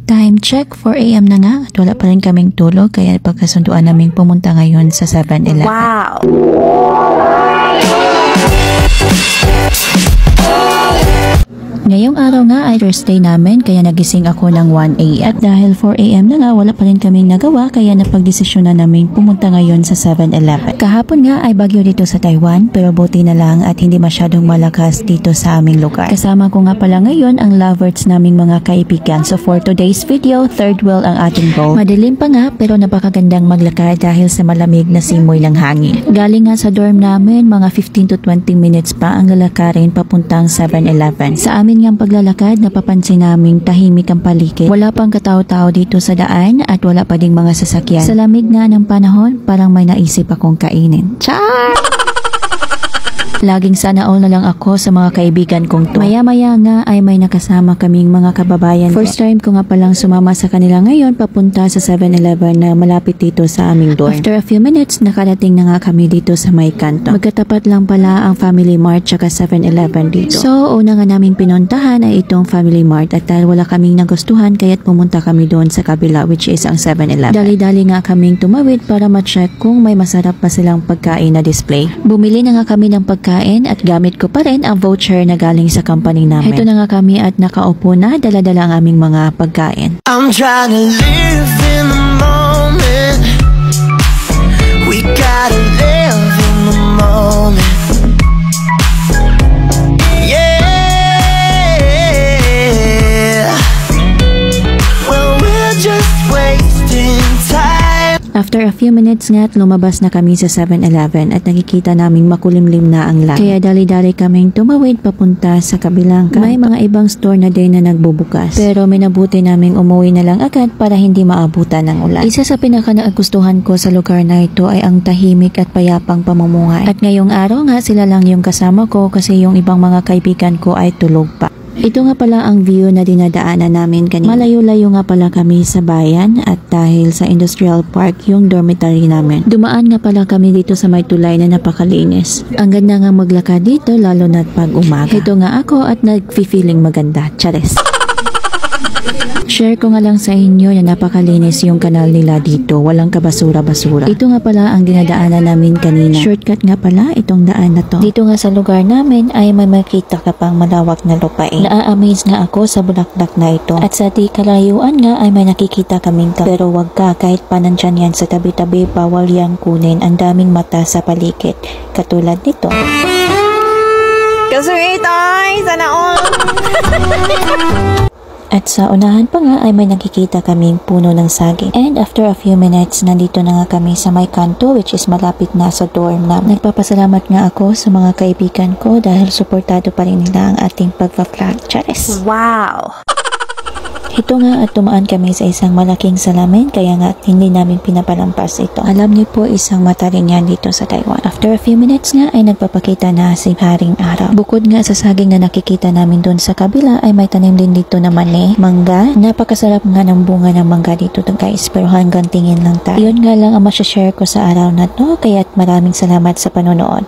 Time check, 4 AM na nga at wala pa rin kaming tulog kaya pagkasunduan naming pumunta ngayon sa 7-Eleven. Wow! Ngayong araw nga ay Thursday namin kaya nagising ako ng 1 AM. At dahil 4 AM na nga wala pa rin kaming nagawa kaya napagdesisyon na namin pumunta ngayon sa 7-Eleven. Kahapon nga ay bagyo dito sa Taiwan pero buti na lang at hindi masyadong malakas dito sa aming lugar. Kasama ko nga pala ngayon ang lovers naming mga kaibigan. So for today's video, third wheel ang ating goal. Madilim pa nga pero napakagandang maglakad dahil sa malamig na simoy ng hangin. Galing nga sa dorm namin, mga 15 to 20 minutes pa ang lalakarin papuntang 7-Eleven. Sa amin ngang paglalakad, napapansin naming tahimik ang paligid. Wala pang katao-tao dito sa daan at wala pa ding mga sasakyan. Sa lamig nga ng panahon, parang may naisip akong kainin. Char! Laging sana all na lang ako sa mga kaibigan kong to. Maya-maya nga ay may nakasama kaming mga kababayan. First time ko nga palang sumama sa kanila ngayon papunta sa 7-Eleven na malapit dito sa aming dorm. After a few minutes, nakarating na nga kami dito sa may kanto. Magkatapat lang pala ang Family Mart tsaka 7-Eleven dito. So, una nga naming pinuntahan ay itong Family Mart at dahil wala kaming nagustuhan kaya't pumunta kami doon sa kabila which is ang 7-Eleven. Dali-dali nga kaming tumawid para ma-check kung may masarap pa silang pagkain na display. Bumili na nga kami ng pagkain at gamit ko pa rin ang voucher na galing sa company namin. Ito na nga kami at nakaupo na, dala-dala ang aming mga pagkain. I'm trying to live in the moment. We gotta live in the moment. Yeah. Well, we're just wasting time. After a few minutes nga at lumabas na kami sa 7-Eleven at nakikita naming makulimlim na ang langit. Kaya dali-dali kaming tumawid papunta sa kabilang kanto. May mga ibang store na din na nagbubukas. Pero minabuti naming umuwi na lang agad para hindi maabutan ng ulan. Isa sa pinaka-nagustuhan ko sa lugar na ito ay ang tahimik at payapang pamumuhay. At ngayong araw nga sila lang yung kasama ko kasi yung ibang mga kaibigan ko ay tulog pa. Ito nga pala ang view na dinadaanan namin kanina. Malayo-layo nga pala kami sa bayan at dahil sa industrial park yung dormitory namin. Dumaan nga pala kami dito sa may tulay na napakalinis. Ang ganda nga maglakad dito lalo na't pag umaga. Ito nga ako at nag-feeling maganda. Chares! Share ko nga lang sa inyo na napakalinis yung kanal nila dito. Walang kabasura-basura. Ito nga pala ang dinadaanan namin kanina. Shortcut nga pala itong daan na to. Dito nga sa lugar namin ay may makita ka pang malawak na lupain. Naa-amaze nga ako sa bulaklak na ito. At sa di kalayuan nga ay may nakikita kaming pero wag ka kahit pa nandyan yan sa tabi-tabi bawal yan kunin. Ang daming mata sa paligid. Katulad nito. Kasuit ay! Sana all! At sa unahan pa nga ay may nakikita kaming puno ng saging. And after a few minutes, nandito na nga kami sa may kanto which is malapit na sa dorm namin. Nagpapasalamat nga ako sa mga kaibigan ko dahil suportado pa rin nila ang ating pagpa-vlog. Charis! Wow! Ito nga at tumaan kami sa isang malaking salamin kaya nga hindi namin pinapalampas ito. Alam niyo po isang mata rin yan dito sa Taiwan. After a few minutes nga ay nagpapakita na si Haring Araw. Bukod nga sa saging na nakikita namin doon sa kabila ay may tanim din dito na mani, mangga. Napakasarap nga ng bunga ng mangga dito guys pero hanggang tingin lang tayo. Yun nga lang ang masashare ko sa araw na to kaya maraming salamat sa panonood.